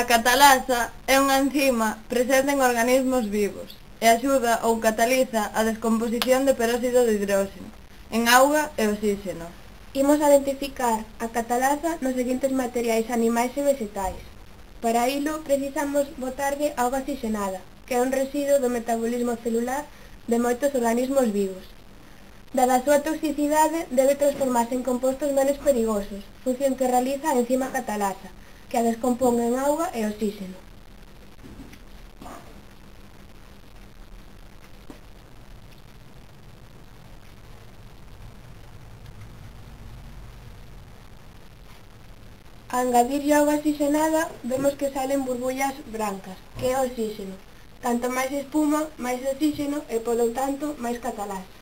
A catalasa é unha enzima presente en organismos vivos e axuda ou cataliza a descomposición de peróxido de hidróxeno en auga e oxíxeno. Imos a identificar a catalasa nos seguintes materiais animais e vegetais. Para ilo precisamos botarlle auga oxigenada, que é un residuo do metabolismo celular de moitos organismos vivos. Dada a súa toxicidade, debe transformarse en compostos menos perigosos, función que realiza a enzima catalasa, que a descompón en auga e oxíxeno. A engadirlle auga oxigenada, vemos que salen burbullas brancas, que é oxíxeno. Canto máis espuma, máis oxíxeno e, polo tanto, máis catalasa.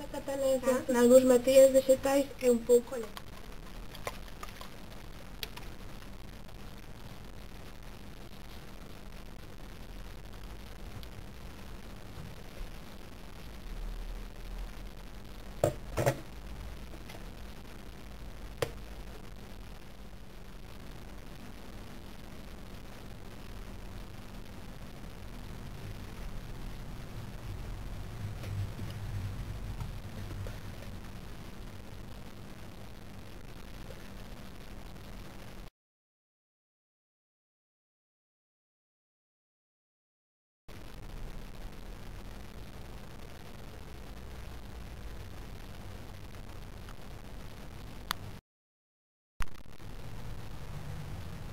A catalasa nalgúns materiais vegetais é un pouco lenta.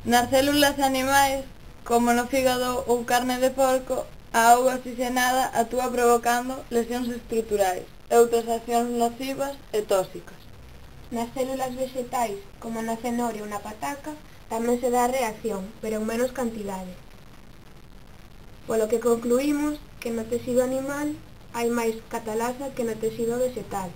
Nas células animais, como no fígado ou carne de porco, a auga oxigenada actúa provocando lesións estruturais e outras accións nocivas e tóxicas. Nas células vegetais, como na cenoria ou na pataca, tamén se dá a reacción, pero en menos cantidade. Polo que concluímos que no tecido animal hai máis catalasa que no tecido vegetal.